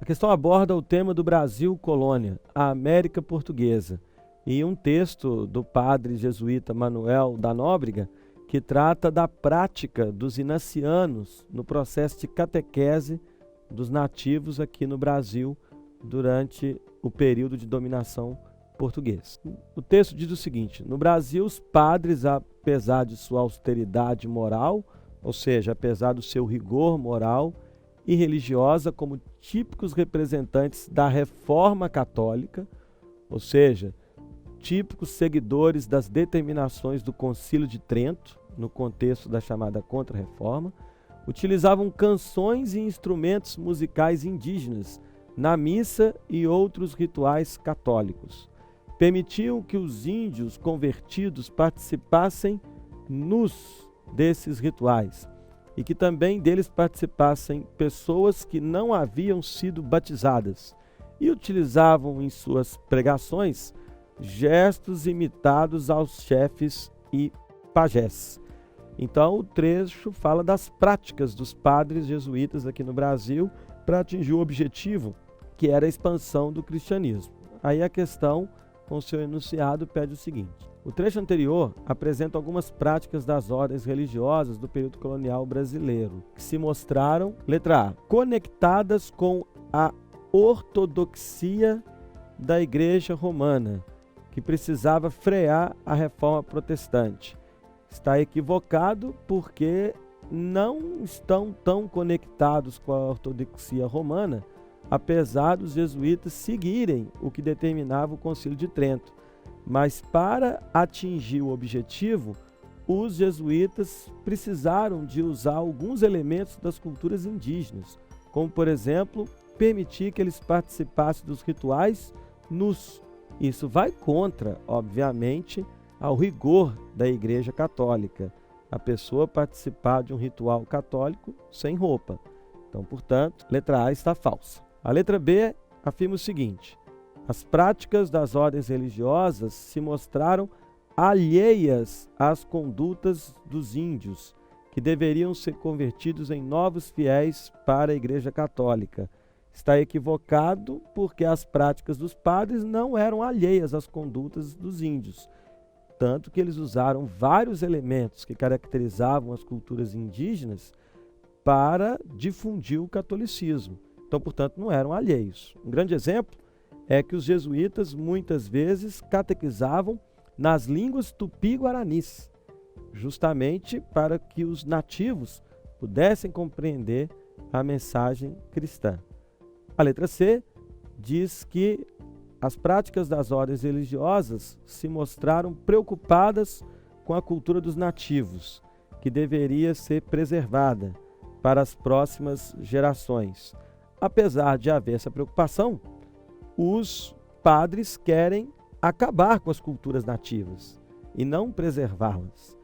A questão aborda o tema do Brasil colônia, a América Portuguesa, e um texto do padre jesuíta Manuel da Nóbrega, que trata da prática dos inacianos no processo de catequese dos nativos aqui no Brasil durante o período de dominação portuguesa. O texto diz o seguinte: no Brasil, os padres, apesar de sua austeridade moral, ou seja, apesar do seu rigor moral e religiosa, como típicos representantes da Reforma Católica, ou seja, típicos seguidores das determinações do Concílio de Trento, no contexto da chamada Contra-Reforma, utilizavam canções e instrumentos musicais indígenas na missa e outros rituais católicos. Permitiam que os índios convertidos participassem nus desses rituais e que também deles participassem pessoas que não haviam sido batizadas, e utilizavam em suas pregações gestos imitados aos chefes e pajés. Então o trecho fala das práticas dos padres jesuítas aqui no Brasil para atingir o objetivo que era a expansão do cristianismo. Aí a questão, com seu enunciado, pede o seguinte: o trecho anterior apresenta algumas práticas das ordens religiosas do período colonial brasileiro, que se mostraram, letra A, conectadas com a ortodoxia da Igreja Romana, que precisava frear a reforma protestante. Está equivocado porque não estão tão conectados com a ortodoxia romana, apesar dos jesuítas seguirem o que determinava o Concílio de Trento. Mas para atingir o objetivo, os jesuítas precisaram de usar alguns elementos das culturas indígenas, como, por exemplo, permitir que eles participassem dos rituais nus. Isso vai contra, obviamente, ao rigor da Igreja Católica, a pessoa participar de um ritual católico sem roupa. Então, portanto, letra A está falsa. A letra B afirma o seguinte: as práticas das ordens religiosas se mostraram alheias às condutas dos índios, que deveriam ser convertidos em novos fiéis para a Igreja Católica. Está equivocado porque as práticas dos padres não eram alheias às condutas dos índios, tanto que eles usaram vários elementos que caracterizavam as culturas indígenas para difundir o catolicismo. Então, portanto, não eram alheios. Um grande exemplo é que os jesuítas muitas vezes catequizavam nas línguas tupi-guaranis, justamente para que os nativos pudessem compreender a mensagem cristã. A letra C diz que as práticas das ordens religiosas se mostraram preocupadas com a cultura dos nativos, que deveria ser preservada para as próximas gerações. Apesar de haver essa preocupação, os padres querem acabar com as culturas nativas e não preservá-las.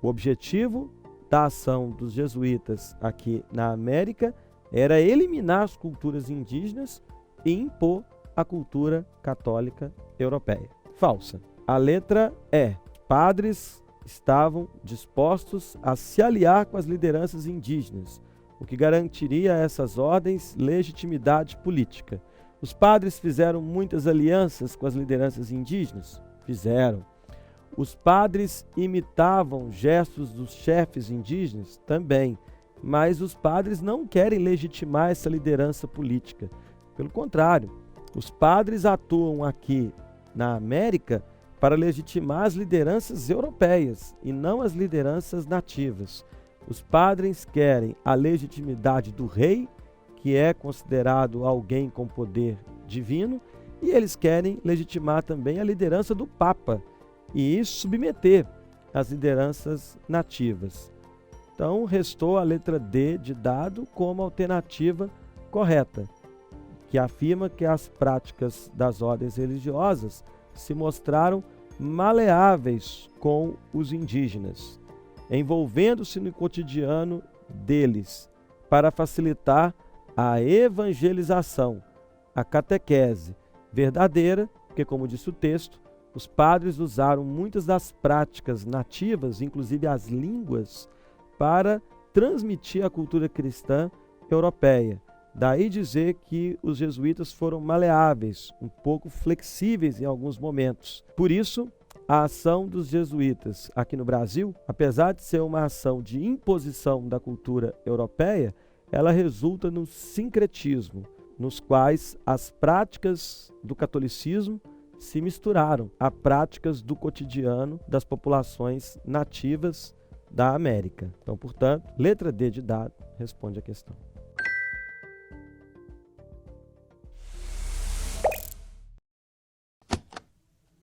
O objetivo da ação dos jesuítas aqui na América era eliminar as culturas indígenas e impor a cultura católica europeia. Falsa. A letra E. Padres estavam dispostos a se aliar com as lideranças indígenas, o que garantiria a essas ordens legitimidade política. Os padres fizeram muitas alianças com as lideranças indígenas? Fizeram. Os padres imitavam gestos dos chefes indígenas? Também. Mas os padres não querem legitimar essa liderança política. Pelo contrário, os padres atuam aqui na América para legitimar as lideranças europeias e não as lideranças nativas. Os padres querem a legitimidade do rei, que é considerado alguém com poder divino, e eles querem legitimar também a liderança do Papa e submeter as lideranças nativas. Então, restou a letra D de dado como alternativa correta, que afirma que as práticas das ordens religiosas se mostraram maleáveis com os indígenas, envolvendo-se no cotidiano deles, para facilitar a evangelização, a catequese verdadeira, porque, como disse o texto, os padres usaram muitas das práticas nativas, inclusive as línguas, para transmitir a cultura cristã europeia, Daí dizer que os jesuítas foram maleáveis, um pouco flexíveis em alguns momentos. Por isso, a ação dos jesuítas aqui no Brasil, apesar de ser uma ação de imposição da cultura europeia, ela resulta no sincretismo, nos quais as práticas do catolicismo se misturaram a práticas do cotidiano das populações nativas da América. Então, portanto, letra D de dado responde a questão.